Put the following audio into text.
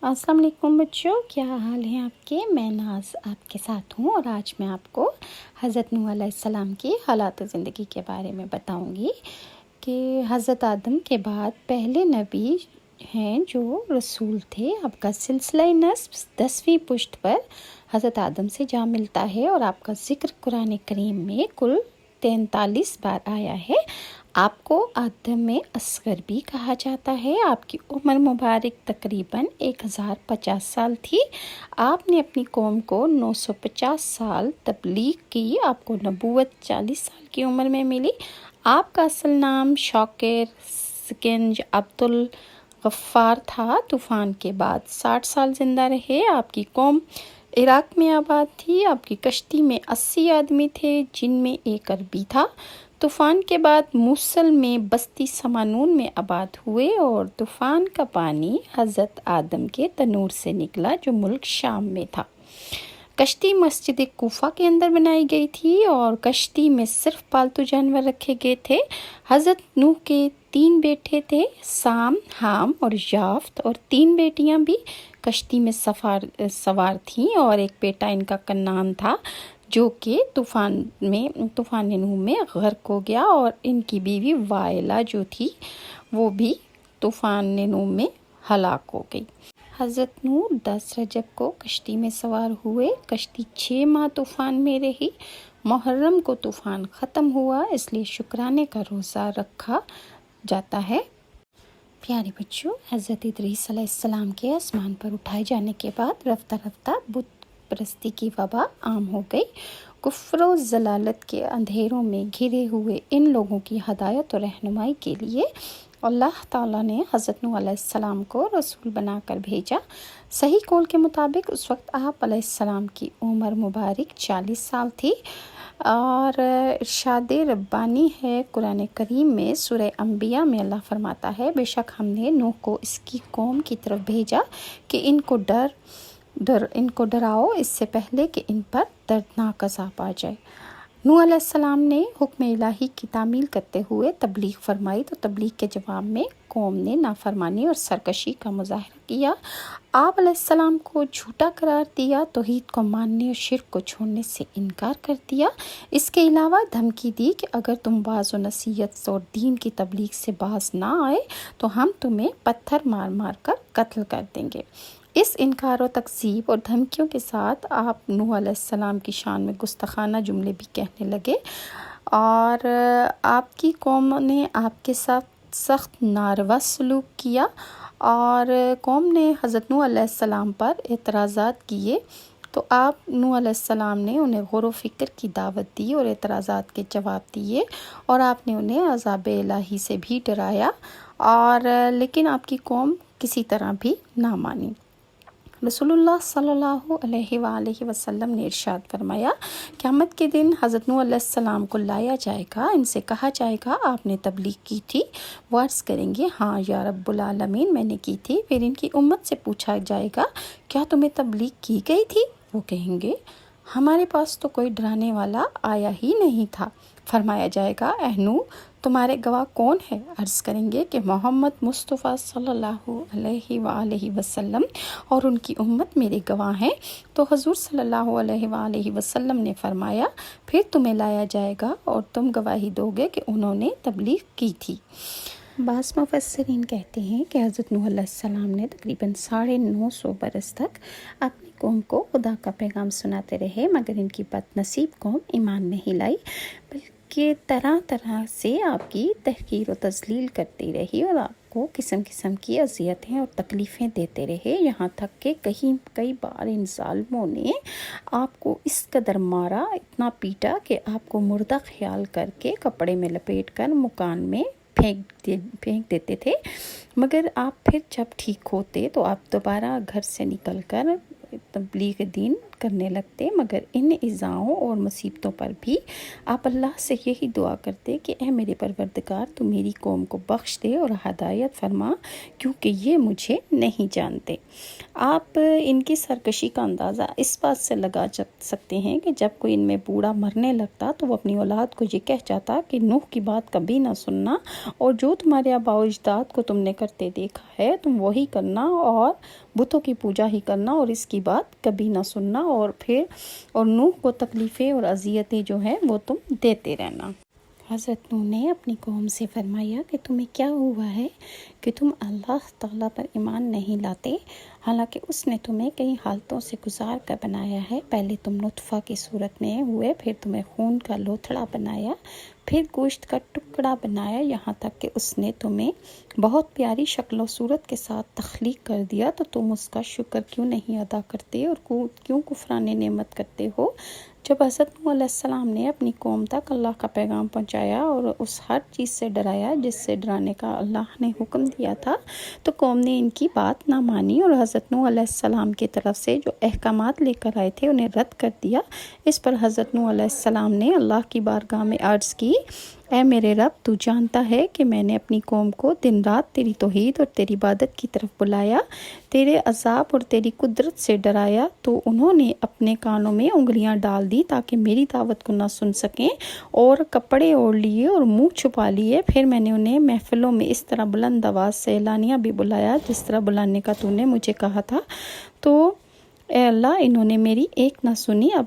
السلام علیکم بچوں، کیا حال ہیں آپ کے؟ میں ناز آپ کے ساتھ ہوں اور آج میں آپ کو حضرت نوح علیہ السلام کی حالات زندگی کے بارے میں بتاؤں گی کہ حضرت آدم کے بعد پہلے نبی ہیں جو رسول تھے۔ آپ کا سلسلہ نسب 10ویں پشت پر حضرت آدم سے جا ملتا ہے اور آپ کا ذکر قرآن کریم میں کل 43 بار آیا ہے۔ آپ کو آدم اصغر بھی کہا جاتا ہے۔ آپ کی عمر مبارک تقریباً 1050 سال تھی۔ آپ نے اپنی قوم کو 950 سال تبلیغ کی۔ آپ کو نبوت 40 سال کی عمر میں ملی۔ آپ کا اصل نام شاکر سکنج عبد الغفار تھا۔ طوفان کے بعد 60 سال زندہ رہے۔ آپ کی قوم عراق میں آباد تھی۔ آپ کی کشتی میں 80 آدمی تھے جن میں ایک عربی تھا۔ طوفان کے بعد موصل میں بستی سمانون میں آباد ہوئے اور طوفان کا پانی حضرت آدم کے تنور سے نکلا جو ملک شام میں تھا۔ کشتی مسجد کوفہ کے اندر بنائی گئی تھی اور کشتی میں صرف پالتو جانور رکھے گئے تھے۔ حضرت نوح کے 3 بیٹے تھے، سام، حام اور یافت، اور 3 بیٹیاں بھی کشتی میں سوار تھیں اور ایک بیٹا ان کا کنعان تھا جو کہ طوفان نوح میں غرق ہو گیا، اور ان کی بیوی وائلہ جو تھی وہ بھی طوفان نوح میں ہلاک ہو گئی۔ حضرت نوح 10 رجب کو کشتی میں سوار ہوئے۔ کشتی 6 ماہ طوفان میں رہی۔ محرم کو طوفان ختم ہوا، اس لیے شکرانے کا روزہ رکھا جاتا ہے۔ پیارے بچوں، حضرت ادریس علیہ السلام کے آسمان پر اٹھائے جانے کے بعد رفتہ رفتہ بت پرستی کی وبا عام ہو گئی۔ کفر و ضلالت کے اندھیروں میں گھرے ہوئے ان لوگوں کی ہدایت و رہنمائی کے لیے اللہ تعالیٰ نے حضرت نوح علیہ السلام کو رسول بنا کر بھیجا۔ صحیح قول کے مطابق اس وقت آپ علیہ السلام کی عمر مبارک 40 سال تھی، اور ارشاد ربانی ہے قرآن کریم میں سورہ انبیاء میں اللہ فرماتا ہے، بے شک ہم نے نوح کو اس کی قوم کی طرف بھیجا کہ ان کو ڈراؤ اس سے پہلے کہ ان پر دردناک عذاب آ جائے۔ نوح علیہ السلام نے حکم الہی کی تعمیل کرتے ہوئے تبلیغ فرمائی، تو تبلیغ کے جواب میں قوم نے نافرمانی اور سرکشی کا مظاہرہ کیا۔ آپ علیہ السلام کو جھوٹا قرار دیا، توحید کو ماننے اور شرک کو چھوڑنے سے انکار کر دیا۔ اس کے علاوہ دھمکی دی کہ اگر تم واعظ و نصیحت اور دین کی تبلیغ سے باز نہ آئے تو ہم تمہیں پتھر مار مار کر قتل کر دیں گے۔ اس انکار و تکذیب اور دھمکیوں کے ساتھ آپ نوح علیہ السلام کی شان میں گستاخانہ جملے بھی کہنے لگے، اور آپ کی قوم نے آپ کے ساتھ سخت ناروا سلوک کیا، اور قوم نے حضرت نوح علیہ السلام پر اعتراضات کیے، تو آپ نوح علیہ السلام نے انہیں غور و فکر کی دعوت دی اور اعتراضات کے جواب دیے، اور آپ نے انہیں عذاب الہی سے بھی ڈرایا، اور لیکن آپ کی قوم کسی طرح بھی نہ مانی۔ رسول اللہ صلی اللہ علیہ وآلہ وسلم نے ارشاد فرمایا، قیامت کے دن حضرت نوح علیہ السلام کو لایا جائے گا، ان سے کہا جائے گا آپ نے تبلیغ کی تھی؟ وہ عرض کریں گے ہاں یا رب العالمین میں نے کی تھی۔ پھر ان کی امت سے پوچھا جائے گا کیا تمہیں تبلیغ کی گئی تھی؟ وہ کہیں گے ہمارے پاس تو کوئی ڈرانے والا آیا ہی نہیں تھا۔ فرمایا جائے گا اے نوح تمہارے گواہ کون ہے؟ عرض کریں گے کہ محمد مصطفیٰ صلی اللہ علیہ وآلہ وسلم اور ان کی امت میرے گواہ ہیں۔ تو حضور صلی اللہ علیہ وآلہ وسلم نے فرمایا پھر تمہیں لایا جائے گا اور تم گواہی دو گے کہ انہوں نے تبلیغ کی تھی۔ بعض مفسرین کہتے ہیں کہ حضرت نوح علیہ السلام نے تقریباً 950 برس تک اپنی قوم کو خدا کا پیغام سناتے رہے، مگر ان کی بد نصیب قوم ایمان نہیں لائی، بلکہ طرح طرح سے آپ کی تحقیر و تذلیل کرتی رہی اور آپ کو قسم قسم کی اذیتیں اور تکلیفیں دیتے رہے، یہاں تک کہ کئی بار ان ظالموں نے آپ کو اس قدر مارا، اتنا پیٹا کہ آپ کو مردہ خیال کر کے کپڑے میں لپیٹ کر مکان میں پھینک دیتے تھے، مگر آپ پھر جب ٹھیک ہوتے تو آپ دوبارہ گھر سے نکل کر تبلیغ دین کرنے لگتے، مگر ان ایذاؤں اور مصیبتوں پر بھی آپ اللہ سے یہی دعا کرتے کہ اے میرے پروردگار تو میری قوم کو بخش دے اور ہدایت فرما، کیونکہ یہ مجھے نہیں جانتے۔ آپ ان کی سرکشی کا اندازہ اس بات سے لگا سکتے ہیں کہ جب کوئی ان میں بوڑھا مرنے لگتا تو وہ اپنی اولاد کو یہ کہہ جاتا کہ نوح کی بات کبھی نہ سننا، اور جو تمہارے آباء و اجداد کو تم نے کرتے دیکھا ہے تم وہی کرنا، اور بتوں کی پوجا ہی کرنا، اور اس کی بات کبھی نہ سننا، اور نوح کو تکلیفیں اور اذیتیں جو ہیں وہ تم دیتے رہنا۔ حضرت نوح نے اپنی قوم سے فرمایا کہ تمہیں کیا ہوا ہے کہ تم اللہ تعالیٰ پر ایمان نہیں لاتے، حالانکہ اس نے تمہیں کئی حالتوں سے گزار کر بنایا ہے۔ پہلے تم نطفہ کی صورت میں ہوئے، پھر تمہیں خون کا لوتھڑا بنایا، پھر گوشت کا ٹکڑا بنایا، یہاں تک کہ اس نے تمہیں بہت پیاری شکل و صورت کے ساتھ تخلیق کر دیا، تو تم اس کا شکر کیوں نہیں ادا کرتے اور کیوں کفران نعمت کرتے ہو؟ جب حضرت نوح علیہ السلام نے اپنی قوم تک اللہ کا پیغام پہنچایا اور اس ہر چیز سے ڈرایا جس سے ڈرانے کا اللہ نے حکم دیا تھا، تو قوم نے ان کی بات نہ مانی اور حضرت نوح علیہ السلام کی طرف سے جو احکامات لے کر آئے تھے انہیں رد کر دیا۔ اس پر حضرت نوح علیہ السلام نے اللہ کی بارگاہ میں عرض کی، اے میرے رب، تو جانتا ہے کہ میں نے اپنی قوم کو دن رات تیری توحید اور تیری عبادت کی طرف بلایا، تیرے عذاب اور تیری قدرت سے ڈرایا، تو انہوں نے اپنے کانوں میں انگلیاں ڈال دی تاکہ میری دعوت کو نہ سن سکیں، اور کپڑے اوڑھ لیے اور منہ چھپا لیے۔ پھر میں نے انہیں محفلوں میں اس طرح بلند آواز سے اعلانیہ بھی بلایا جس طرح بلانے کا تو نے مجھے کہا تھا، تو اے اللہ انہوں نے میری ایک نہ سنی، اب